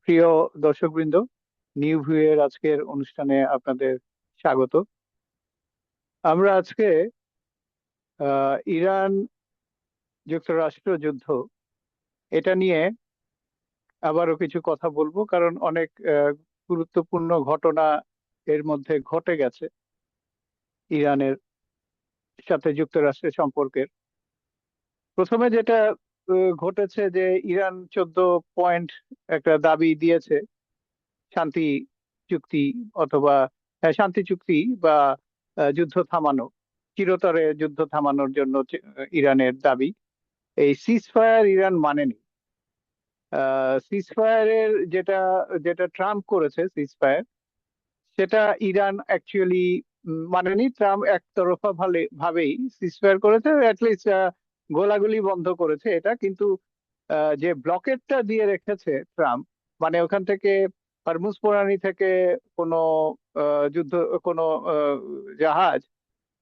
প্রিয় দর্শকবৃন্দ, new view এর আজকের অনুষ্ঠানে আপনাদের স্বাগত। আমরা আজকে ইরান যুক্তরাষ্ট্র যুদ্ধ এটা নিয়ে আবারও কিছু কথা বলবো, কারণ অনেক গুরুত্বপূর্ণ ঘটনা এর মধ্যে ঘটে গেছে ইরানের সাথে যুক্তরাষ্ট্রের সম্পর্কের। প্রথমে যেটা ঘটেছে যে ইরান 14 পয়েন্ট একটা দাবি দিয়েছে, শান্তি চুক্তি অথবা শান্তি চুক্তি বা যুদ্ধ থামানো, চিরতরে যুদ্ধ থামানোর জন্য ইরানের দাবি। এই সিজ ফায়ার ইরান মানেনি। সিজ ফায়ারের যেটা যেটা ট্রাম্প করেছে সিজ ফায়ার, সেটা ইরান অ্যাকচুয়ালি মানেনি। ট্রাম্প একতরফা ভাবেই সিজ ফায়ার করেছে, অ্যাটলিস্ট গোলাগুলি বন্ধ করেছে এটা। কিন্তু যে ব্লকেটটা দিয়ে রেখেছে ট্রাম্প, মানে ওখান থেকে হরমুজ প্রণালী থেকে কোনো যুদ্ধ, কোনো জাহাজ,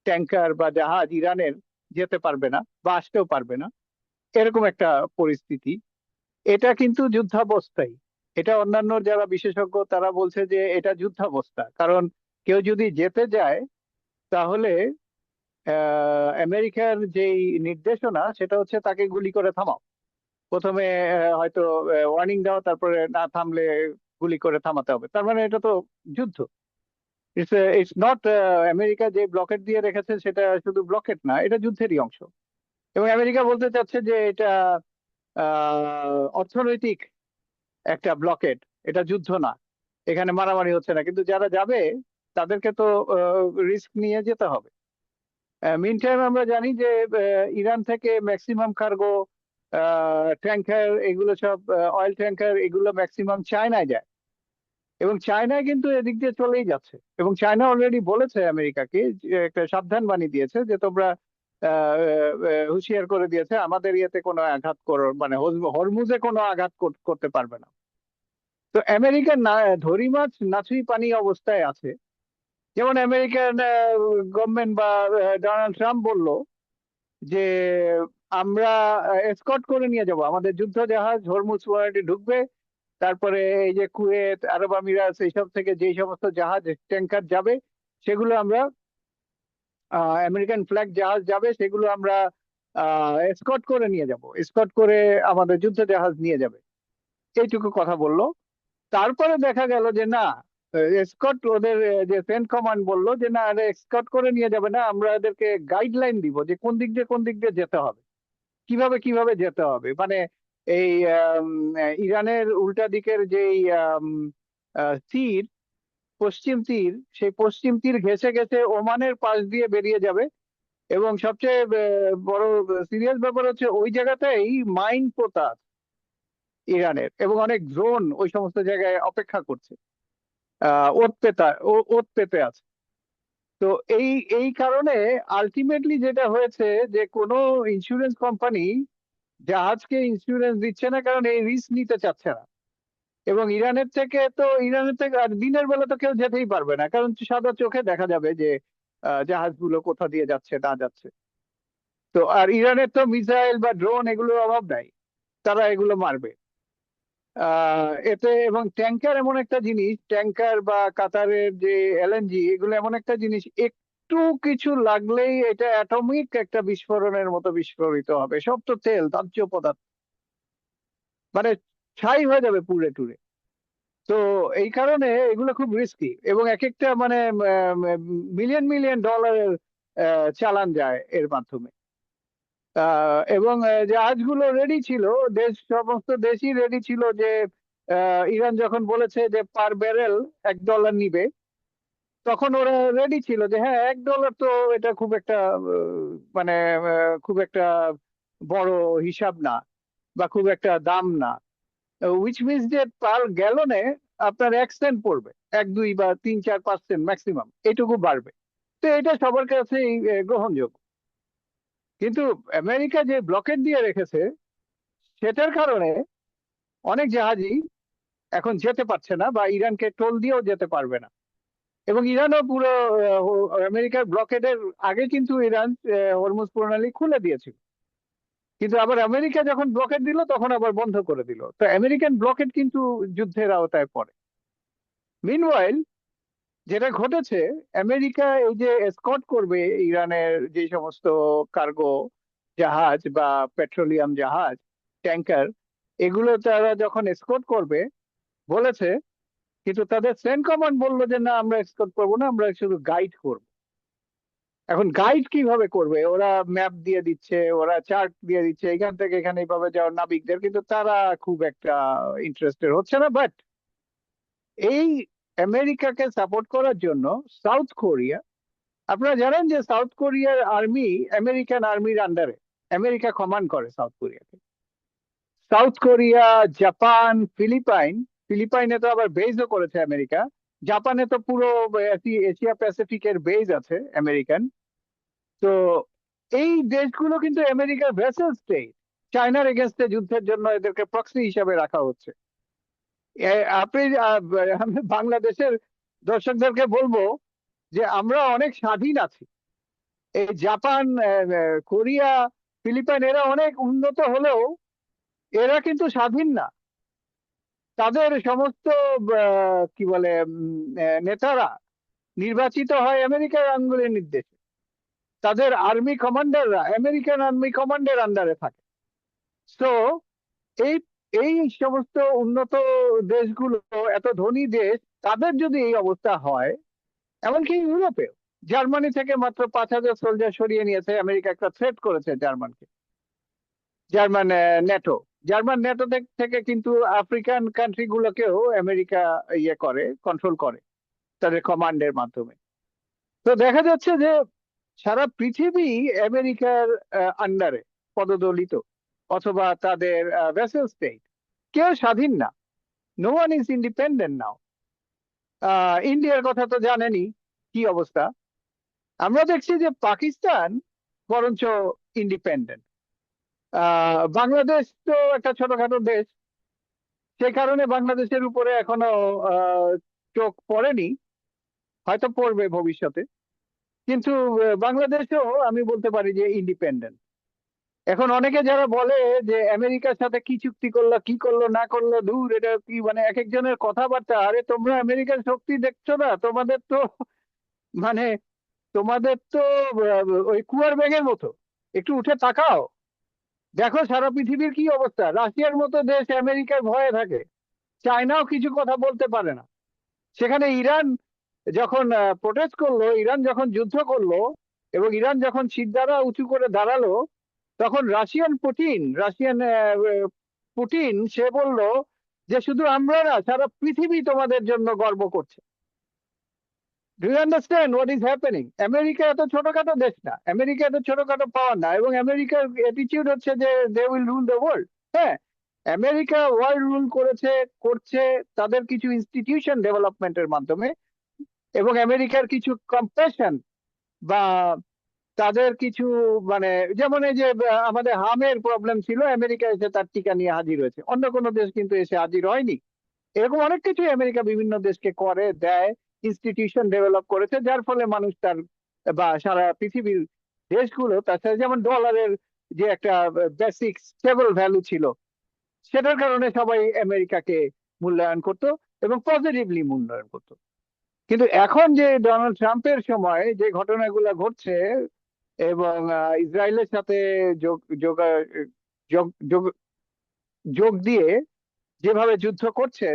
ট্যাঙ্কার বা জাহাজ ইরানের যেতে পারবে না বা আসতেও পারবে না, এরকম একটা পরিস্থিতি। এটা কিন্তু যুদ্ধাবস্থায়। এটা অন্যান্য যারা বিশেষজ্ঞ তারা বলছে যে এটা যুদ্ধাবস্থা, কারণ কেউ যদি যেতে যায় তাহলে আমেরিকার যেই নির্দেশনা সেটা হচ্ছে তাকে গুলি করে থামাও। প্রথমে হয়তো ওয়ার্নিং দাও, তারপরে না থামলে গুলি করে থামাতে হবে। তার মানে এটা তো যুদ্ধ। ইটস নট, আমেরিকা যে ব্লকেট দিয়ে রেখেছে সেটা শুধু ব্লকেট না, এটা যুদ্ধেরই অংশ। এবং আমেরিকা বলতে চাচ্ছে যে এটা অর্থনৈতিক একটা ব্লকেট, এটা যুদ্ধ না, এখানে মারামারি হচ্ছে না। কিন্তু যারা যাবে তাদেরকে তো রিস্ক নিয়ে যেতে হবে। মিন টাইম আমরা জানি যে ইরান থেকে ম্যাক্সিমাম কার্গো, ট্যাঙ্কার, এগুলো সব অয়েল ট্যাঙ্কার, এগুলো ম্যাক্সিমাম চায়নায় যায়। এবং চায়নায় কিন্তু এদিক দিয়ে চলেই যাচ্ছে। এবং চায়না অলরেডি বলেছে আমেরিকাকে, যে একটা সাবধান বাণী দিয়েছে যে তোমরা হুঁশিয়ার করে দিয়েছে আমাদের ইয়েতে কোনো আঘাত করো, মানে হরমুজে কোনো আঘাত করতে পারবে না। তো আমেরিকার না ধরি মাছ নাছুই পানি অবস্থায় আছে। যেমন আমেরিকান গভর্নমেন্ট বা ডোনাল্ড ট্রাম্প বলল যে আমরা এসকর্ট করে নিয়ে যাব, আমাদের যুদ্ধ জাহাজ হরমুজ প্রণালী ঢুকবে। তারপরে এই যে কুয়েত, আরব আমিরাত, এইসব থেকে যে সমস্ত জাহাজ ট্যাঙ্কার যাবে সেগুলো আমরা, আমেরিকান ফ্ল্যাগ জাহাজ যাবে সেগুলো আমরা এসকর্ট করে নিয়ে যাব, এসকর্ট করে আমাদের যুদ্ধ জাহাজ নিয়ে যাবে। এইটুকু কথা বললো। তারপরে দেখা গেল যে না, এসকর্ট ওদের যে সেন্ট কমান্ড বললো যে না, এসকর্ট করে নিয়ে যাবে না, আমরা এদেরকে গাইডলাইন দিব যে কোন দিক দিয়ে কোন দিক দিয়ে যেতে হবে, কিভাবে কিভাবে যেতে হবে। মানে এই ইরানের উল্টা দিকের যেই তীর, পশ্চিম তীর, সেই পশ্চিম তীর ঘেঁষে ঘেঁষে ওমানের পাশ দিয়ে বেরিয়ে যাবে। এবং সবচেয়ে বড় সিরিয়াস ব্যাপার হচ্ছে ওই জায়গাতেই মাইন পোতা আছে ইরানের, এবং অনেক ড্রোন ওই সমস্ত জায়গায় অপেক্ষা করছে, ওত পেতে আছে। তো এই এই কারণে আলটিমেটলি যেটা হয়েছে যে কোনো ইন্স্যুরেন্স কোম্পানি জাহাজকে ইন্স্যুরেন্স দিচ্ছে না, কারণ এই রিস্ক নিতে চাচ্ছে না। এবং ইরানের থেকে আর দিনের বেলা তো কেউ যেতেই পারবে না, কারণ সাদা চোখে দেখা যাবে যে জাহাজগুলো কোথা দিয়ে যাচ্ছে না যাচ্ছে। তো আর ইরানের তো মিসাইল বা ড্রোন এগুলোর অভাব নাই, তারা এগুলো মারবে এতে। এবং ট্যাঙ্কার এমন একটা জিনিস, ট্যাঙ্কার বা কাতারের যে এলএনজি, এগুলো এমন একটা জিনিস, একটু কিছু লাগলেই এটা অ্যাটমিক একটা বিস্ফোরণের মতো বিস্ফোরিত হবে। সব তো তেল, দাহ্য পদার্থ, মানে ছাই হয়ে যাবে পুড়ে টুড়ে। তো এই কারণে এগুলো খুব রিস্কি, এবং এক একটা মানে মিলিয়ন মিলিয়ন ডলারের চালান যায় এর মাধ্যমে। এবং জাহাজগুলো রেডি ছিল, সমস্ত দেশই রেডি ছিল যে ইরান যখন বলেছে যে পার ব্যারেল $1 নিবে, তখন ওরা রেডি ছিল যে হ্যাঁ, $1 তো এটা খুব একটা মানে খুব একটা বড় হিসাব না, বা খুব একটা দাম না। উইচ মিনস যে পার গ্যালনে আপনার 1 সেন্ট পড়বে, 1, 2 বা 3, 4, 5 সেন্ট ম্যাক্সিমাম, এটুকু বাড়বে। তো এটা সবার কাছেই গ্রহণযোগ্য। কিন্তু আমেরিকা যে ব্লকেট দিয়ে রেখেছে সেটার কারণে অনেক জাহাজই এখন যেতে পারছে না, বা ইরানকে টোল দিয়েও যেতে পারবে না। এবং ইরানও পুরো আমেরিকার ব্লকেডের আগে কিন্তু ইরান হরমুজ প্রণালী খুলে দিয়েছিল। কিন্তু আবার আমেরিকা যখন ব্লকেট দিল তখন আবার বন্ধ করে দিল। তো আমেরিকান ব্লকেট কিন্তু যুদ্ধের আওতায় পড়ে। মিনওয়াইল যেটা ঘটেছে, আমেরিকা এই যে এসকর্ট করবে ইরানের যে সমস্ত কার্গো জাহাজ বা পেট্রোলিয়াম জাহাজ, ট্যাঙ্কার, এগুলো তারা যখন এসকর্ট করবে বলেছে, কিন্তু তাদের সেন্ট কমান্ড বললো যে না, আমরা এসকর্ট করবো না, আমরা শুধু গাইড করব। এখন গাইড কিভাবে করবে? ওরা ম্যাপ দিয়ে দিচ্ছে, ওরা চার্ট দিয়ে দিচ্ছে, এখান থেকে এখানে এইভাবে যাওয়ার নাবিকদের, কিন্তু তারা খুব একটা ইন্টারেস্টেড হচ্ছে না। বাট এই আমেরিকাকে সাপোর্ট করার জন্য সাউথ কোরিয়া, আপনারা জানেন যে সাউথ কোরিয়ার আর্মি আমেরিকান আর্মির আন্ডারে, আমেরিকা কমান্ড করে সাউথ কোরিয়াকে। সাউথ কোরিয়া, জাপান, ফিলিপাইনে তো আবার বেজও করেছে আমেরিকা। জাপানে তো পুরো এশিয়া প্যাসিফিকের বেজ আছে আমেরিকান। তো এই দেশগুলো কিন্তু আমেরিকার ভেসেল স্টেট। চায়নার এগেনস্টে যুদ্ধের জন্য এদেরকে প্রক্সি হিসাবে রাখা হচ্ছে। আপনি আমি বাংলাদেশের দর্শকদেরকে বলবো যে আমরা অনেক স্বাধীন আছি। এই জাপান, কোরিয়া, ফিলিপাইন এরা অনেক উন্নত হলেও এরা কিন্তু স্বাধীন না। তাদের সমস্ত কি বলে নেতারা নির্বাচিত হয় আমেরিকার আঙ্গুলের নির্দেশে। তাদের আর্মি কমান্ডাররা আমেরিকান আর্মি কমান্ডের আন্ডারে থাকে। তো এই এই সমস্ত উন্নত দেশগুলো, এত ধনী দেশ, তাদের যদি এই অবস্থা হয়, এমনকি ইউরোপেও জার্মানি থেকে মাত্র 5,000 সোলজার সরিয়ে নিয়েছে আমেরিকা, একটা থ্রেট করেছে জার্মানকে। জার্মান ন্যাটো, জার্মান ন্যাটো থেকে কিন্তু আফ্রিকান কান্ট্রি গুলোকেও আমেরিকা ইয়ে করে, কন্ট্রোল করে তাদের কমান্ডের মাধ্যমে। তো দেখা যাচ্ছে যে সারা পৃথিবী আমেরিকার আন্ডারে পদদলিত, অথবা তাদের ভেসেল স্টেট। কেউ স্বাধীন না। নো ওয়ান ইজ ইন্ডিপেন্ডেন্ট নাও। ইন্ডিয়ার কথা তো জানেনই কি অবস্থা। আমরা দেখছি যে পাকিস্তান বরঞ্চ ইন্ডিপেন্ডেন্ট। বাংলাদেশ তো একটা ছোটখাটো দেশ, সে কারণে বাংলাদেশের উপরে এখনো আহ, চোখ পড়েনি, হয়তো পড়বে ভবিষ্যতে। কিন্তু বাংলাদেশেও আমি বলতে পারি যে ইন্ডিপেন্ডেন্ট। এখন অনেকে যারা বলে যে আমেরিকার সাথে কি চুক্তি করলো, কি করলো না করলো, দূর, এটা কি মানে এক একজনের কথাবার্তা। আরে তোমরা আমেরিকার শক্তি দেখছো না? তোমাদের তো মানে তোমাদের তো ওই কুয়ার ব্যাঙের মতো। একটু উঠে তাকাও, দেখো সারা পৃথিবীর কি অবস্থা। রাশিয়ার মতো দেশ আমেরিকার ভয়ে থাকে, চায়নাও কিছু কথা বলতে পারে না। সেখানে ইরান যখন প্রোটেস্ট করলো, ইরান যখন যুদ্ধ করলো, এবং ইরান যখন শিরদাঁড়া উঁচু করে দাঁড়ালো, তখন পুটিন সে বলল যে শুধু আমরা না, সারা পৃথিবী তোমাদের জন্য গর্ব করছে। Do you understand what is happening? America এত ছোটখাটো দেশ না, আমেরিকা এত ছোটখাটো পাওয়ার না, এবং আমেরিকার অ্যাটিটিউড হচ্ছে যে they will rule the world. হ্যাঁ, আমেরিকা ওয়ার্ল্ড রুল করছে তাদের কিছু ইনস্টিটিউশন ডেভেলপমেন্টের মাধ্যমে, এবং আমেরিকার কিছু কম্প্রেশন বা তাদের কিছু মানে, যেমন এই যে আমাদের হামের প্রবলেম ছিল, আমেরিকা এসে তার টিকা নিয়ে হাজির হয়েছে, অন্য কোনো দেশ কিন্তু এসে হাজির হয়নি। এরকম অনেক কিছু আমেরিকা বিভিন্ন দেশকে করে দেয়, ইনস্টিটিউশন ডেভেলপ করেছে, যার ফলে মানুষ তার বা সারা পৃথিবীর দেশগুলো তার সাথে, যেমন ডলারের যে একটা বেসিক স্টেবল ভ্যালু ছিল, সেটার কারণে সবাই আমেরিকাকে মূল্যায়ন করতো এবং পজিটিভলি মূল্যায়ন করতো। কিন্তু এখন যে ডোনাল্ড ট্রাম্পের সময় যে ঘটনাগুলো ঘটছে, এবং ইসরায়েলের সাথে যোগ যোগ যোগ যোগ যোগ দিয়ে যেভাবে যুদ্ধ করছে,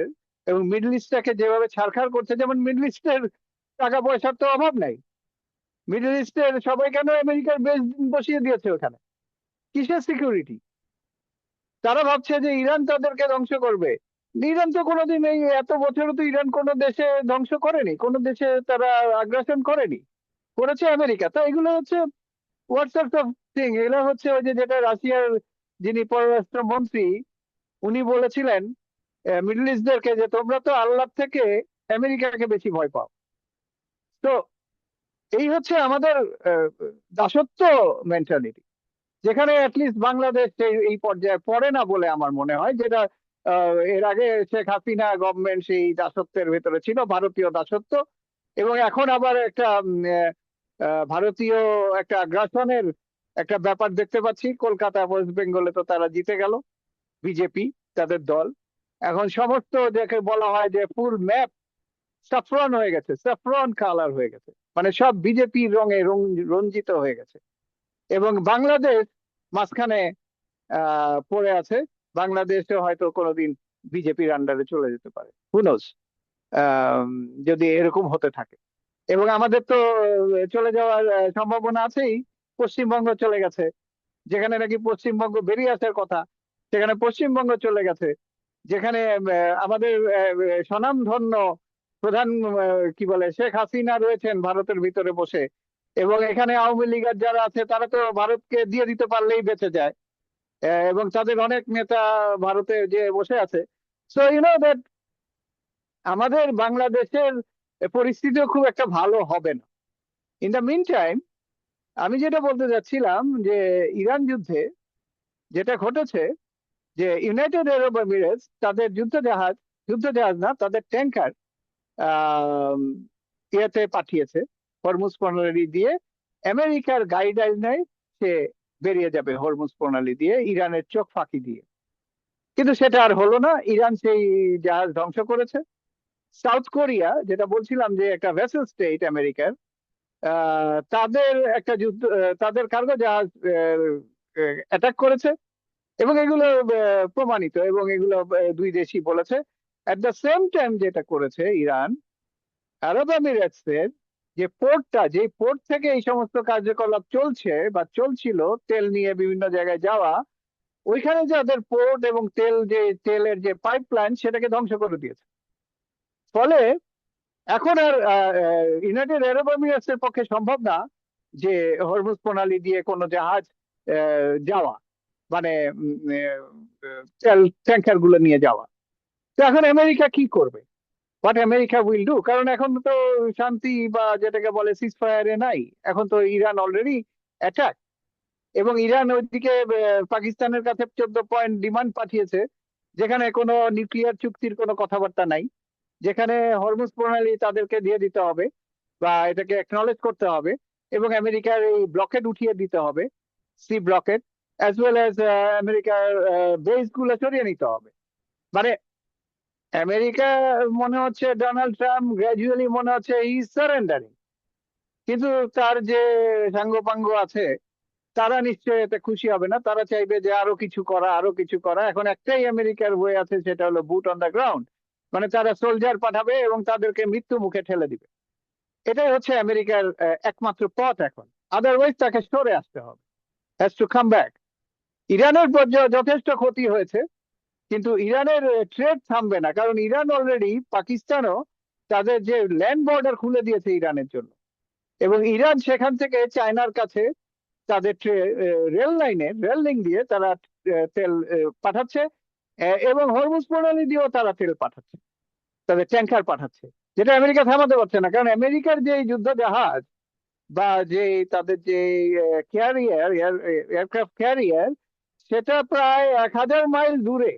এবং মিডল ইস্টটাকে যেভাবে ছাড়খাড় করছে, যেমন মিডল ইস্টের টাকা পয়সার তো অভাব নাই। মিডল ইস্টের সবাই কেন আমেরিকার বেস বসিয়ে দিয়েছে ওখানে? কিসের সিকিউরিটি? তারা ভাবছে যে ইরান তাদেরকে ধ্বংস করবে। ইরান তো কোনোদিন, এই এত বছরে তো ইরান কোনো দেশে ধ্বংস করেনি, কোনো দেশে তারা আগ্রাসন করেনি, করেছে আমেরিকা। তো এগুলো হচ্ছে হোয়াটসঅ্যাপ অফ থিং। এগুলো হচ্ছে ওই যে যেটা রাশিয়ার যিনি পররাষ্ট্র মন্ত্রী, উনি বলেছিলেন মিডল ইস্টদেরকে যে তোমরা তো আল্লাহ থেকে আমেরিকাকে বেশি ভয় পাও। তো এই হচ্ছে আমাদের আহ, দাসত্ব মেন্টালিটি, যেখানে অ্যাটলিস্ট বাংলাদেশ এই পর্যায়ে পড়ে না বলে আমার মনে হয়। যেটা এর আগে শেখ হাসিনা গভর্নমেন্ট সেই দাসত্বের ভেতরে ছিল, ভারতীয় দাসত্ব, এবং এখন আবার একটা ভারতীয় একটা আগ্রাসনের একটা ব্যাপার দেখতে পাচ্ছি, কলকাতা ওয়েস্ট বেঙ্গলে তো তারা জিতে গেল, বিজেপি তাদের দল। এখন সমস্ত যাকে বলা হয় যে ফুল ম্যাপ স্যাফরন হয়ে গেছে, স্যাফরন কালার হয়ে গেছে, মানে সব বিজেপি রঙে রঞ্জিত হয়ে গেছে। এবং বাংলাদেশ মাঝখানে পড়ে আছে। বাংলাদেশে হয়তো কোনোদিন বিজেপির আন্ডারে চলে যেতে পারে, হুনোস, যদি এরকম হতে থাকে। এবং আমাদের তো চলে যাওয়ার সম্ভাবনা আছেই। পশ্চিমবঙ্গ চলে গেছে, যেখানে নাকি পশ্চিমবঙ্গ বেরিয়ে আসার কথা, সেখানে পশ্চিমবঙ্গ চলে গেছে। যেখানে আমাদের স্বনামধন্য প্রধান কি বলে শেখ হাসিনা রয়েছেন ভারতের ভিতরে বসে, এবং এখানে আওয়ামী লীগের যারা আছে তারা তো ভারতকে দিয়ে দিতে পারলেই বেঁচে যায়। এবং তাদের অনেক নেতা ভারতে যে বসে আছে। সো ইউ নো দ্যাট আমাদের বাংলাদেশের পরিস্থিতিও খুব একটা ভালো হবে না। ইন দ্য মিন টাইম, আমি যেটা বলতে যাচ্ছিলাম যে ইরান যুদ্ধে যেটা ঘটেছে, যে ইউনাইটেড আরব এমিরেটস তাদের যুদ্ধ জাহাজ না, তাদের ট্যাঙ্কার ইয়েতে পাঠিয়েছে, হরমুজ প্রণালী দিয়ে। আমেরিকার গাইডলাইনে সে বেরিয়ে যাবে হরমুজ প্রণালী দিয়ে, ইরানের চোখ ফাঁকি দিয়ে। কিন্তু সেটা আর হলো না, ইরান সেই জাহাজ ধ্বংস করেছে। সাউথ কোরিয়া, যেটা বলছিলাম যে একটা ভেসেল স্টেট আমেরিকার, তাদের একটা যুদ্ধ, তাদের কার্গো জাহাজ অ্যাটাক করেছে। এবং এগুলো প্রমাণিত, এবং এগুলো দুই দেশই বলেছে। অ্যাট দ্য সেম টাইম যেটা করেছে ইরান, আরব আমিরাটস এর যে পোর্ট থেকে এই সমস্ত কার্যকলাপ চলছে বা চলছিল, তেল নিয়ে বিভিন্ন জায়গায় যাওয়া, ওইখানে যাদের পোর্ট এবং তেলের যে পাইপলাইন, সেটাকে ধ্বংস করে দিয়েছে। ফলে এখন আর ইউনাইটেড আরব এমিরেটস এর পক্ষে সম্ভব না যে হরমুজ প্রণালী দিয়ে কোনো জাহাজ যাওয়া, মানে তেল ট্যাঙ্কার গুলো নিয়ে যাওয়া। তো এখন আমেরিকা কি করবে? What America will do? কারণ এখন তো শান্তি বা যেটাকে বলে সিজ ফায়ারে নাই। এখন তো ইরান অলরেডি অ্যাটাক, এবং ইরান ওইদিকে পাকিস্তানের কাছে 14 পয়েন্ট ডিমান্ড পাঠিয়েছে, যেখানে কোনো নিউক্লিয়ার চুক্তির কোনো কথাবার্তা নাই, যেখানে হরমুজ প্রণালী তাদেরকে দিয়ে দিতে হবে বা এটাকে অ্যাকনলেজ করতে হবে, এবং আমেরিকার এই ব্লকেড উঠিয়ে দিতে হবে, sea blockade, as well as আমেরিকার বেস গুলো সরিয়ে নিতে হবে। মানে আমেরিকা, মনে হচ্ছে ডোনাল্ড ট্রাম্প গ্র্যাজুয়ালি মনে হচ্ছে ইজ সারেন্ডারিং, কিন্তু তার যে সাঙ্গপাঙ্গ আছে তারা নিশ্চয়ই এতে খুশি হবে না। তারা চাইবে যে আরো কিছু করা, আরো কিছু করা। এখন একটাই আমেরিকার বই আছে, সেটা হলো বুট অন দ্য গ্রাউন্ড, মানে তারা সোলজার পাঠাবে এবং তাদেরকে মৃত্যু মুখে ঠেলে দিবে। এটাই হচ্ছে আমেরিকার একমাত্র পথ এখন। আদারওয়াইজ তাকে সরে আসতে হবে, হ্যাজ টু কাম ব্যাক। ইরানের যথেষ্ট ক্ষতি হয়েছে, কিন্তু ইরানের ট্রেড থামবে না, কারণ ইরান অলরেডি পাকিস্তানও তাদের যে ল্যান্ড বর্ডার খুলে দিয়েছে ইরানের জন্য, এবং ইরান সেখান থেকে চায়নার কাছে তাদের রেল লিঙ্ক দিয়ে তারা তেল পাঠাচ্ছে, এবং হরমুজ প্রণালী দিয়েও তারা তেল পাঠাচ্ছে, তাদের ট্যাঙ্কার পাঠাচ্ছে, যেটা আমেরিকা থামাতে পারছে না। কারণ আমেরিকার যে যুদ্ধ জাহাজ বা যে তাদের যে ক্যারিয়ার, এয়ারক্রাফট ক্যারিয়ার, সেটা প্রায় 1000 মাইল দূরে,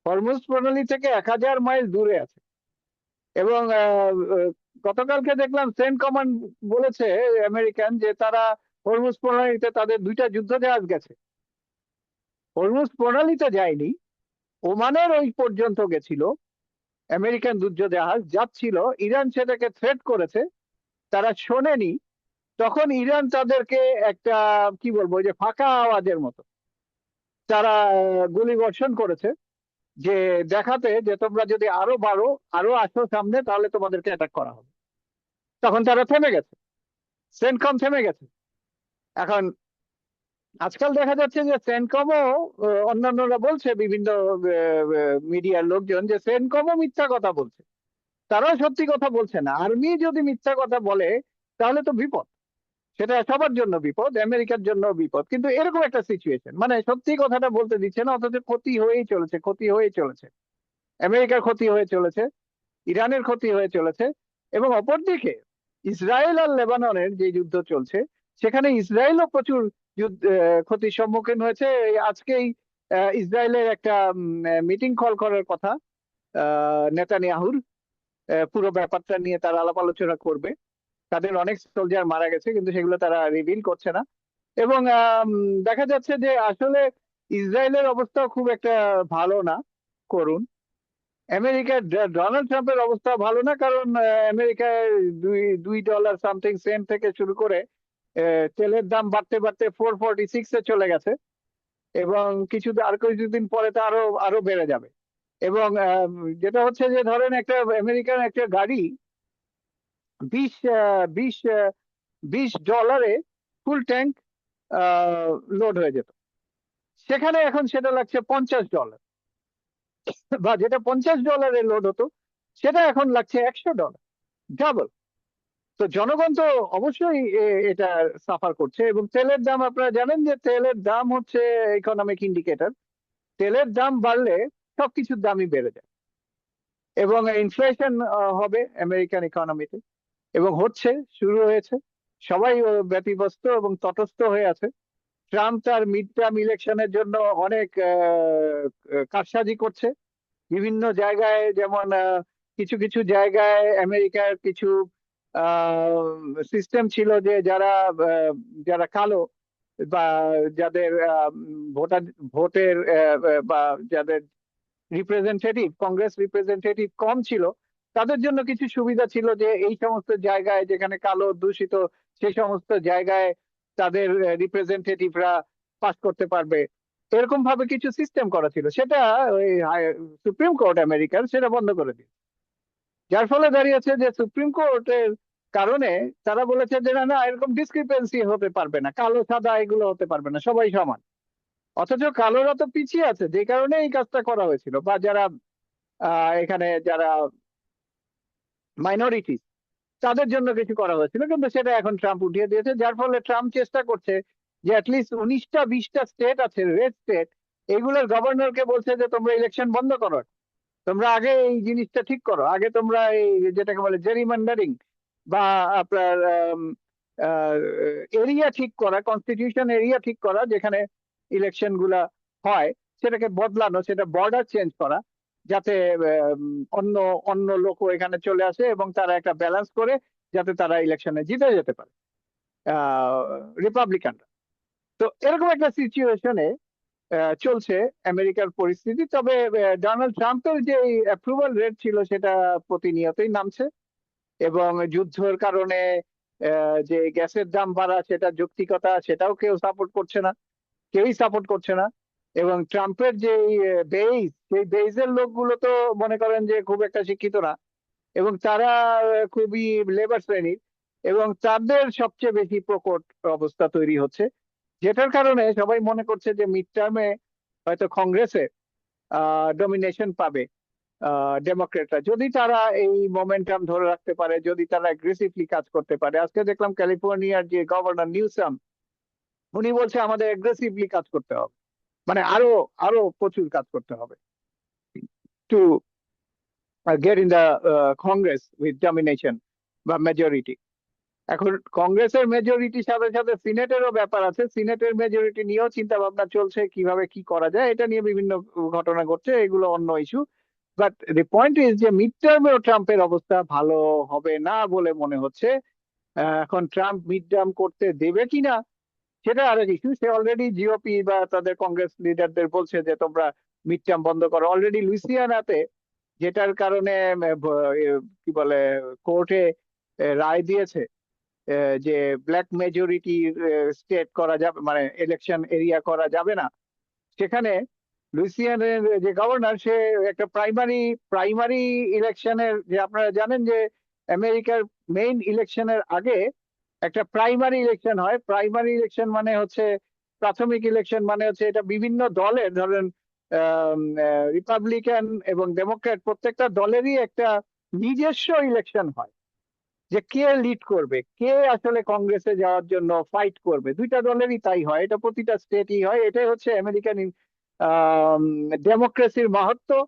হরমুজ প্রণালী থেকে 1000 মাইল দূরে আছে। এবং গতকালকে দেখলাম সেন্টকম বলেছে আমেরিকান যে তারা হরমুজ প্রণালীতে তাদের 2টা যুদ্ধ জাহাজ গেছে। হরমুজ প্রণালীতে যায়নি, ওমানের ওই পর্যন্ত গেছিল আমেরিকান যুদ্ধ জাহাজ যাচ্ছিল। ইরান সেটাকে থ্রেট করেছে, তারা শোনেনি। তখন ইরান তাদেরকে একটা কি বলবো, যে ফাঁকা আওয়াজের মতো তারা গুলি বর্ষণ করেছে, যে দেখাতে যে তোমরা যদি আরো বাড়ো, আরো আসো সামনে, তাহলে তোমাদেরকে অ্যাটাক করা হবে। তখন তারা থেমে গেছে, সেন্টকম থেমে গেছে। এখন আজকাল দেখা যাচ্ছে যে সেন্টকমও, অন্যান্যরা বলছে, বিভিন্ন মিডিয়ার লোকজন, যে সেন্টকমও মিথ্যা কথা বলছে, তারাও সত্যি কথা বলছে না। আর্মি যদি মিথ্যা কথা বলে তাহলে তো বিপদ, সেটা সবার জন্য বিপদ, আমেরিকার জন্য বিপদ। কিন্তু এরকম একটা সিচুয়েশন, মানে সত্যি কথাটা বলতে দিচ্ছে না, অথচ ক্ষতি হয়েই চলেছে, ক্ষতি হয়ে চলেছে, আমেরিকার ক্ষতি হয়ে চলেছে, ইরানের ক্ষতি হয়ে চলেছে। এবং অপরদিকে ইসরায়েল আর লেবাননের যে যুদ্ধ চলছে, সেখানে ইসরায়েলও প্রচুর ক্ষতির সম্মুখীন হয়েছে। আজকেই ইসরায়েলের একটা মিটিং কল করার কথা নেতানিয়াহুর, পুরো ব্যাপারটা নিয়ে তারা আলাপ আলোচনা করবে। তাদের অনেক সোলজার মারা গেছে, কিন্তু সেগুলো তারা রিভিল করছে না। এবং দেখা যাচ্ছে যে আসলে ইসরায়েলের অবস্থা খুব একটা ভালো না, করুন। আমেরিকার ডোনাল্ড ট্রাম্পের অবস্থা ভালো না, কারণ আমেরিকায় $2 সামথিং সেন্ট থেকে শুরু করে তেলের দাম বাড়তে বাড়তে 446-এ চলে গেছে, এবং আর কিছুদিন পরে তো আরো আরো বেড়ে যাবে। এবং যেটা হচ্ছে যে ধরেন একটা আমেরিকান একটা গাড়ি 20 20 $20 ফুল ট্যাঙ্ক লোড হয়ে যেত, সেখানে এখন সেটা লাগছে $50, বা যেটা $50 লোড হতো সেটা এখন লাগছে $100, ডাবল। তো জনগণ তো অবশ্যই এটা সাফার করছে। এবং তেলের দাম, আপনারা জানেন যে তেলের দাম হচ্ছে ইকোনমিক ইন্ডিকেটর। তেলের দাম বাড়লে সবকিছুর দামই বেড়ে যায়, এবং ইনফ্লেশন হবে আমেরিকান ইকোনমিতে, এবং হচ্ছে, শুরু হয়েছে। সবাই ব্যতিব্যস্ত এবং তটস্থ হয়ে আছে। ট্রাম্প তার মিড টার্ম ইলেকশনের জন্য অনেক কারসাজি করছে বিভিন্ন জায়গায়। যেমন কিছু কিছু জায়গায় আমেরিকার কিছু সিস্টেম ছিল যে যারা কালো, বা যাদের ভোটার ভোটের বা যাদের রিপ্রেজেন্টেটিভ, কংগ্রেস রিপ্রেজেন্টেটিভ কম ছিল, তাদের জন্য কিছু সুবিধা ছিল, যে এই সমস্ত জায়গায় যেখানে কালো দূষিত, সেই সমস্ত জায়গায় তাদের রিপ্রেজেন্টেটিভরা পাস করতে পারবে। এরকম ভাবে কিছু সিস্টেম করা ছিল, সেটা ওই সুপ্রিম কোর্ট আমেরিকার সেটা বন্ধ করে দিয়েছে। যার ফলে দাঁড়িয়েছে যে সুপ্রিম কোর্টের কারণে তারা বলেছে যে না না, এরকম ডিসক্রিপেন্সি হতে পারবে না, কালো সাদা এগুলো হতে পারবে না, সবাই সমান। অথচ কালোরা তো পিছিয়ে আছে, যে কারণে এই কাজটা করা হয়েছিল। বা যারা এখানে যারা মাইনরিটি, তাদের জন্য কিছু করা হয়েছিল, কিন্তু সেটা এখন ট্রাম্প উঠিয়ে দিয়েছে। যার ফলে ট্রাম্প চেষ্টা করছে যে অ্যাটলিস্ট 19টা 20টা স্টেট আছে, রেড স্টেট, এগুলোর গভর্নরকে বলছে যে তোমরা ইলেকশন বন্ধ করো, তোমরা আগে এই জিনিসটা ঠিক করো, আগে তোমরা এই যেটাকে বলে জেরিমান্ডারিং, বা আপনার এরিয়া ঠিক করা, কনস্টিটিউশন এরিয়া ঠিক করা, যেখানে ইলেকশন গুলা হয়, সেটাকে বদলানো, সেটা বর্ডার চেঞ্জ করা, যাতে অন্য অন্য লোকও এখানে চলে আসে এবং তারা একটা ব্যালেন্স করে, যাতে তারা ইলেকশনে জিতে যেতে পারে রিপাবলিকানরা। তো এরকম একটা সিচুয়েশনে চলছে আমেরিকার পরিস্থিতি। তবে ডোনাল্ড ট্রাম্পের যে অ্যাপ্রুভাল রেট ছিল সেটা প্রতিনিয়তই নামছে, এবং যুদ্ধের কারণে যে গ্যাসের দাম বাড়া, সেটা যৌক্তিকতা, সেটাও কেউ সাপোর্ট করছে না, কেউই সাপোর্ট করছে না। এবং ট্রাম্পের যে বেইজ, সেই বেইজের লোকগুলো তো মনে করেন যে খুব একটা শিক্ষিত না, এবং তারা খুবই লেবার শ্রেণীর, এবং তাদের সবচেয়ে বেশি প্রকট অবস্থা তৈরি হচ্ছে, যেটার কারণে সবাই মনে করছে যে মিড টার্মে হয়তো কংগ্রেসে ডমিনেশন পাবে ডেমোক্রেটরা, যদি তারা এই মোমেন্টাম ধরে রাখতে পারে, যদি তারা অ্যাগ্রেসিভলি কাজ করতে পারে। আজকে দেখলাম ক্যালিফোর্নিয়ার যে গভর্নর নিউসাম, উনি বলছে আমাদের অ্যাগ্রেসিভলি কাজ করতে হবে, মানে আরো আরো প্রচুর কাজ করতে হবে to get in the Congress with domination বা মেজরিটি। এখন কংগ্রেসের মেজরিটির সাথে সাথে সিনেটেরও ব্যাপার আছে, সিনেটের মেজরিটি নিয়েও চিন্তা ভাবনা চলছে, কিভাবে কি করা যায়, এটা নিয়ে বিভিন্ন ঘটনা ঘটছে, এগুলো অন্য issue. But the point is যে মিড টার্মেও ট্রাম্পের অবস্থা ভালো হবে না বলে মনে হচ্ছে। এখন ট্রাম্প মিড টার্ম করতে দেবে কিনা সেটা আরেক ইস্যু। সে অলরেডি জিওপি বা তাদের কংগ্রেস লিডারদের বলছে যে তোমরা মিড টার্ম বন্ধ করো। অলরেডি লুইসিয়ানাতে, যেটার কারণে কি বলে, কোর্টে রায় দিয়েছে যে ব্ল্যাক মেজরিটি স্টেট করা যাবে, মানে ইলেকশন এরিয়া করা যাবে না, সেখানে লুইসিয়ানের যে গভর্নর, সে একটা প্রাইমারি প্রাইমারি ইলেকশনের, যে আপনারা জানেন যে আমেরিকার মেইন ইলেকশনের আগে একটা প্রাইমারি ইলেকশন হয়। প্রাইমারি ইলেকশন মানে হচ্ছে প্রাথমিক ইলেকশন, মানে হচ্ছে এটা বিভিন্ন দলের, ধরেন রিপাবলিকান এবং ডেমোক্র্যাট প্রত্যেকটা দলেরই একটা নিজস্ব ইলেকশন হয়, যে কে লিড করবে, কে আসলে কংগ্রেসে যাওয়ার জন্য ফাইট করবে। দুইটা দলেরই তাই হয়, এটা প্রতিটা স্টেটই হয়। এটাই হচ্ছে আমেরিকান ডেমোক্রেসির মাহাত্ম্য,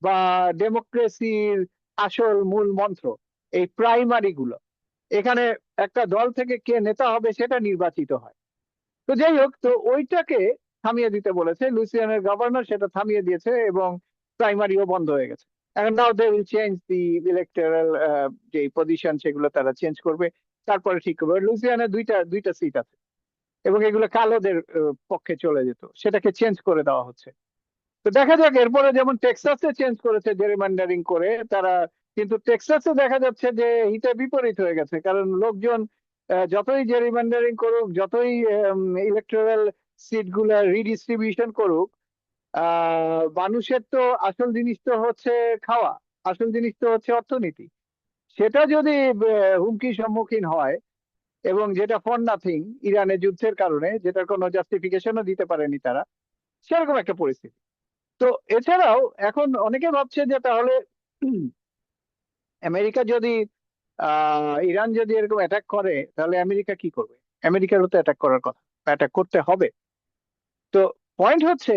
বা ডেমোক্রেসির আসল মূল মন্ত্র, এই প্রাইমারি গুলো। এখানে একটা দল থেকে কে নেতা হবে সেটা নির্বাচিত হয়। তো যাই হোক, তো ওইটাকে থামিয়ে দিতে বলেছে লুইসিয়ানের গভর্নর, সেটা থামিয়ে দিয়েছে, এবং প্রাইমারিও বন্ধ হয়ে গেছে। এখন now they will change the electoral যে পজিশন, সেগুলো তারা চেঞ্জ করবে, তারপরে ঠিক করবে। লুইসিয়ানে দুইটা দুইটা সিট আছে, এবং এগুলো কালোদের পক্ষে চলে যেত, সেটাকে চেঞ্জ করে দেওয়া হচ্ছে। তো দেখা যাক এরপরে, যেমন টেক্সাসে চেঞ্জ করেছে জেরিমান্ডারিং করে তারা, কিন্তু টেক্সাসে দেখা যাচ্ছে যে হিতে বিপরীত হয়ে গেছে, কারণ লোকজন যতই জেরিমান্ডারিং করুক, যতই ইলেকটোরাল সিট গুলা রিডিস্ট্রিবিউশন করুক, মানুষের তো আসল জিনিস তো হচ্ছে খাওয়া, আসল জিনিস তো হচ্ছে অর্থনীতি। সেটা যদি হুমকির সম্মুখীন হয়, এবং যেটা ফর নাথিং ইরানের যুদ্ধের কারণে, যেটার কোনো জাস্টিফিকেশনও দিতে পারেনি তারা, সেরকম একটা পরিস্থিতি। তো এছাড়াও এখন অনেকে ভাবছে যে তাহলে আমেরিকা যদি ইরান যদি এরকম অ্যাটাক করে, তাহলে আমেরিকা কি করবে? আমেরিকারও তো অ্যাটাক করার কথা, অ্যাটাক করতে হবে। তো পয়েন্ট হচ্ছে,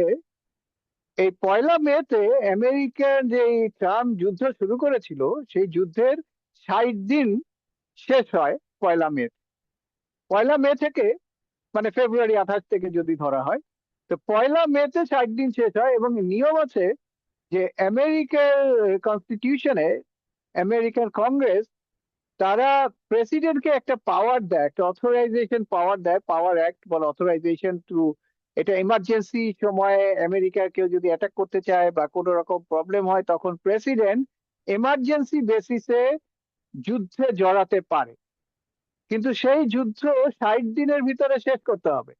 এই 1 মে-তে আমেরিকার যে এই ট্রাম্প যুদ্ধ শুরু করেছিল, সেই যুদ্ধের 60 দিন শেষ হয় 1 মে। 1 মে থেকে, মানে ফেব্রুয়ারি 28 থেকে যদি ধরা হয়, তো 1 মে-তে 60 দিন শেষ হয়। এবং নিয়ম আছে যে আমেরিকার কনস্টিটিউশনে, আমেরিকান কংগ্রেস, তারা প্রেসিডেন্টকে একটা পাওয়ার দেয়, একটা অথরাইজেশন পাওয়ার দেয়, পাওয়ার অ্যাক্ট বলে, অথরাইজেশন টু, এটা ইমার্জেন্সি সময়ে আমেরিকার কেউ যদি অ্যাটাক করতে চায় বা কোনো রকম প্রবলেম হয়, তখন প্রেসিডেন্ট এমার্জেন্সি বেসিসে যুদ্ধে জড়াতে পারে। কিন্তু সেই যুদ্ধ 60 দিনের ভিতরে শেষ করতে হবে,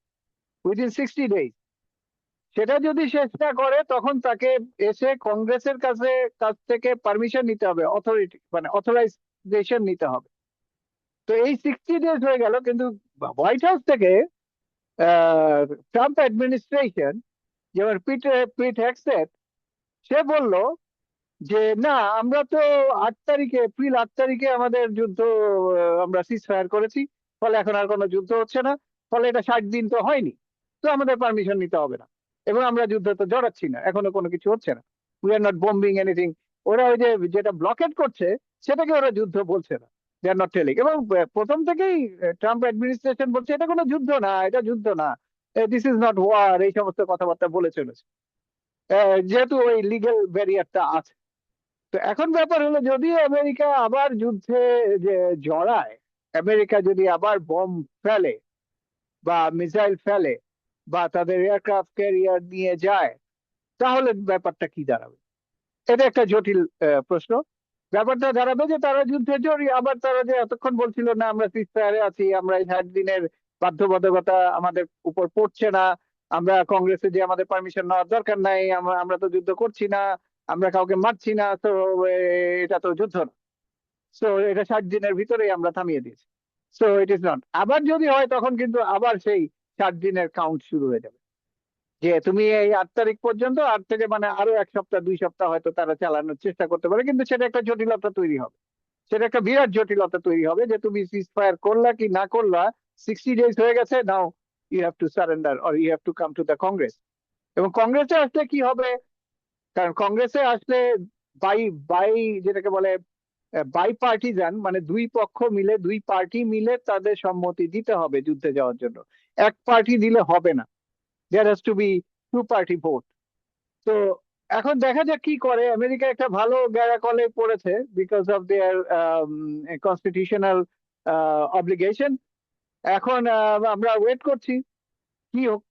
উইদিন 60 ডেজ। সেটা যদি শেষ না করে, তখন তাকে এসে কংগ্রেসের কাছ থেকে পারমিশন নিতে হবে, অথরিটি মানে অথরাইজেশন নিতে হবে। তো এই 60 ডেজ হয়ে গেল, কিন্তু হোয়াইট হাউস থেকে ট্রাম্প অ্যাডমিনিস্ট্রেশন, যেমন পিট হেগসেট, সে বলল যে না, আমরা তো 8 তারিখে, এপ্রিল 8 তারিখে আমাদের যুদ্ধ আমরা সিজ ফায়ার করেছি, ফলে এখন আর কোনো যুদ্ধ হচ্ছে না, ফলে এটা 60 দিন তো হয়নি, তো আমাদের পারমিশন নিতে হবে না, এবং আমরা যুদ্ধ তো জড়াচ্ছি না, এখনো কোনো কিছু হচ্ছে না, we are not bombing anything. ওরা ওই যে যেটা ব্লকেট করছে, সেটাকে ওরা যুদ্ধ বলছে না, দে আর নট টেলিং। এবং প্রথম থেকেই ট্রাম্প অ্যাডমিনিস্ট্রেশন বলছে এটা কোনো যুদ্ধ না, এটা যুদ্ধ না, দিস ইজ নট ওয়ার, এই সমস্ত কথাবার্তা বলে চলেছে, যেহেতু ওই লিগ্যাল ব্যারিয়ারটা আছে। তো এখন ব্যাপার হলো, যদি আমেরিকা আবার যুদ্ধে যে জড়ায়, আমেরিকা যদি আবার বম ফেলে বা মিসাইল ফেলে বা তাদের এয়ারক্রাফট ক্যারিয়ার নিয়ে যায়, তাহলে ব্যাপারটা কি দাঁড়াবে? এটা একটা জটিল প্রশ্ন। ব্যাপারটা দাঁড়াবে যে তারা যুদ্ধে জড়িয়ে, আবার তারা যে এতক্ষণ বলছিল না আমরা সিজফায়ারে আছি, আমরা এই 60 দিনের বাধ্যবাধকতা আমাদের উপর পড়ছে না, আমরা কংগ্রেসে যে আমাদের পারমিশন নেওয়ার দরকার নাই, আমরা তো যুদ্ধ করছি না, আমরা কাউকে মারছি না, তো এটা তো যুদ্ধ না, সো এটা 60 দিনের ভিতরেই আমরা থামিয়ে দিয়েছি, সো ইট ইজ নট। আবার যদি হয়, তখন কিন্তু আবার সেই 60 দিনের কাউন্ট শুরু হয়ে যাবে, যে তুমি এই 8 তারিখ পর্যন্ত, 8 থেকে মানে আরো 1 সপ্তাহ 2 সপ্তাহ হয়তো তারা চালানোর চেষ্টা করতে পারে, কিন্তু সেটা একটা জটিলতা তৈরি হবে, সেটা একটা বিরাট জটিলতা তৈরি হবে, যে তুমি সিজ ফায়ার করলা কি না করলা, 60 ডেজ হয়ে গেছে, now you have to surrender or you have to come to the Congress. এবং কংগ্রেসে আসলে কি হবে? কারণ কংগ্রেসে আসলে বাই বাই যেটাকে বলে বাই পার্টিজান, মানে দুই পক্ষ মিলে, দুই পার্টি মিলে তাদের সম্মতি দিতে হবে যুদ্ধে যাওয়ার জন্য, এক পার্টি দিলে হবে না, there has to be two party vote. তো এখন দেখা যাক কি করে। আমেরিকা একটা ভালো গ্যারাকলে পড়েছে, because of their constitutional obligation. এখন আমরা ওয়েট করছি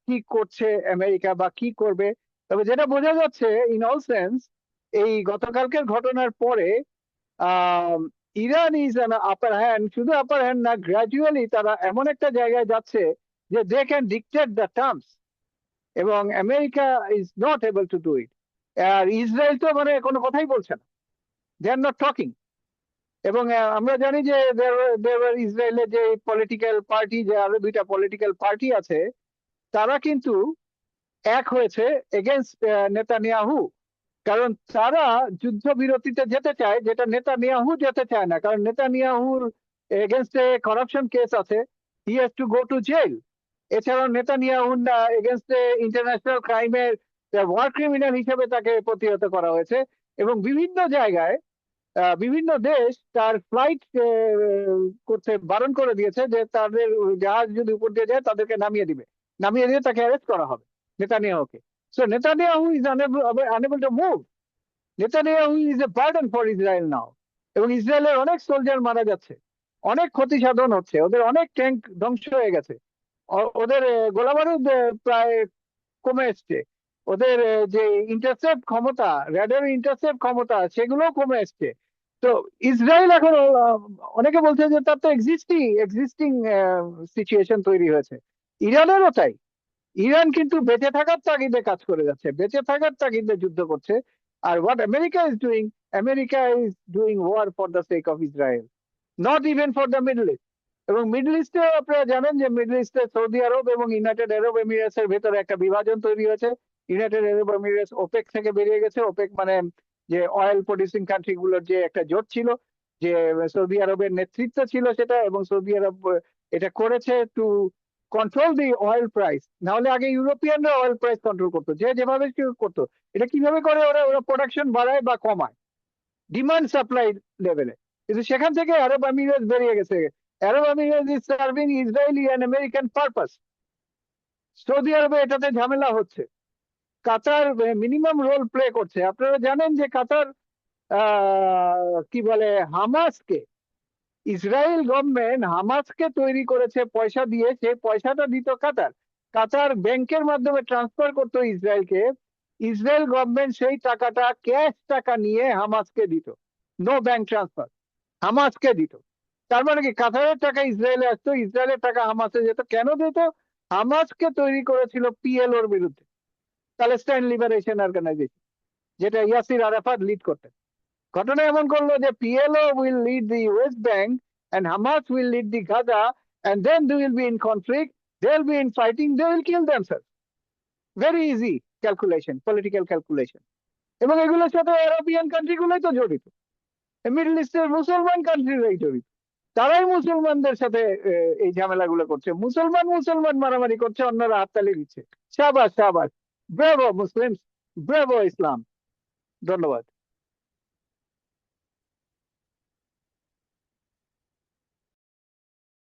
কি করছে আমেরিকা বা কি করবে। তবে যেটা বোঝা যাচ্ছে, ইন অল সেন্স, এই গতকালকের ঘটনার পরে ah Iran is an upper hand, শুধু আপার হ্যান্ড না, গ্রাজুয়ালি তারা এমন একটা জায়গায় যাচ্ছে যে they can dictate the terms, এবং America is not able to do it. আর ইসরায়েল তো মানে কোনো কথাই বলছে না, দে আর নট টকিং। এবং আমরা জানি যে ইসরায়েলের যে পলিটিক্যাল পার্টি, যে আরো 2টা পলিটিক্যাল পার্টি আছে, তারা কিন্তু এক হয়েছে এগেনস্ট নেতানিয়াহু। কারণ তারা যুদ্ধবিরতিতে যেতে চায়, যেটা নেতানিয়াহু যেতে চায় না, কারণ নেতানিয়াহুর এগেনস্টে করাপশন কেস আছে, he has to go to jail. এছাড়াও নেতানিয়াহুর এগেনস্টে ইন্টারন্যাশনাল ক্রাইমের ওয়ার ক্রিমিনাল হিসেবে তাকে প্রতিহত করা হয়েছে। এবং বিভিন্ন জায়গায় বিভিন্ন দেশ তার ফ্লাইট করতে বারণ করে দিয়েছে, যে তাদের জাহাজ যদি উপর দিয়ে যায় তাদেরকে নামিয়ে দিবে, নামিয়ে দিয়ে তাকে অ্যারেস্ট করা হবে, নেতানিয়াহুকে। So Netanyahu is unable to move. Netanyahu is a burden for Israel now. এবং ইসরায়েলের অনেক সোলজার মারা যাচ্ছে, অনেক ক্ষতি সাধন হচ্ছে, ওদের অনেক ট্যাঙ্ক ধ্বংস হয়ে গেছে, ওদের গোলাবারুদ প্রায় কমে এসছে, ওদের যে ইন্টারসেপ্ট ক্ষমতা, রেডার ইন্টারসেপ্ট ক্ষমতা সেগুলো কমে এসছে। তো ইসরায়েল এখন অনেকে বলছে যে তার তো এক্সিস্টিং সিচুয়েশন তৈরি হয়েছে। ইরানেরও তাই। ইরান কিন্তু বেঁচে থাকার তাগিদে কাজ করে যাচ্ছে, বেঁচে থাকার তাগিদে যুদ্ধ করছে। আর what America is doing war for the sake of Israel, not even for the Middle East. এবং মিডল ইস্টে আপনারা জানেন যে মিডল ইস্টে সৌদি আরব এবং ইউনাইটেড আরব এমিরেটস এর ভেতরে একটা বিভাজন তৈরি হয়েছে। ইউনাইটেড আরব এমিরেটস ওপেক থেকে বেরিয়ে গেছে। ওপেক মানে যে অয়েল প্রডিউসিং কান্ট্রি গুলোর যে একটা জোট ছিল, যে সৌদি আরবের নেতৃত্ব ছিল সেটা, এবং সৌদি আরব এটা করেছে to control the oil price. নাহলে আগে ইউরোপিয়ানরা অয়েল প্রাইস কন্ট্রোল করতো, যে যেভাবে করতো। এটা কিভাবে করে? ওরা ওরা প্রোডাকশন বাড়ায় বা কমায় ডিমান্ড সাপ্লাই লেভেলে। কিন্তু সেখান থেকে আরব আমিরাত বেরিয়ে গেছে। আরব আমিরাত is serving Israeli and American purpose. Saudi আরবে এটাতে ঝামেলা হচ্ছে। কাতার মিনিমাম রোল প্লে করছে। আপনারা জানেন যে কাতার কি বলে, হামাসকে, ইসরায়েল গভর্নমেন্ট হামাসকে তৈরি করেছে পয়সা দিয়ে। সেই পয়সাটা দিত কাতার। কাতার ব্যাংকের মাধ্যমে ট্রান্সফার করতো ইসরায়েলকে। ইসরায়েল গভর্নমেন্ট সেই টাকাটা ক্যাশ টাকা নিয়ে হামাসকে দিত, নো ব্যাংক ট্রান্সফার, হামাসকে দিত। তার মানে কি, কাতারের টাকা ইসরায়েলে আসতো, ইসরায়েলের টাকা হামাসে যেত। কেন দিত? হামাসকে তৈরি করেছিল পিএলওর বিরুদ্ধে, প্যালেস্টাইন লিবারেশন অর্গানাইজেশন, যেটা ইয়াসির আরাফাত লিড করতেন। ঘটনা এমন করলো যে PLO will lead the West bank and Hamas will lead the Gaza, and then they will be in conflict, they will be in fighting, they will kill themselves. Very easy calculation, political calculation. এবং এগুলোর সাথে Arabian country গুলোই তো জড়িত, middle ইস্টের মুসলমান কান্ট্রিরাই জড়িত। তারাই মুসলমানদের সাথে এই ঝামেলাগুলো করছে। মুসলমান মুসলমান মারামারি করছে, অন্যরা হাততালি দিচ্ছে। শাবাশ শাবাশ, ব্রেভো মুসলিমস, ব্রেভো ইসলাম। ধন্যবাদ।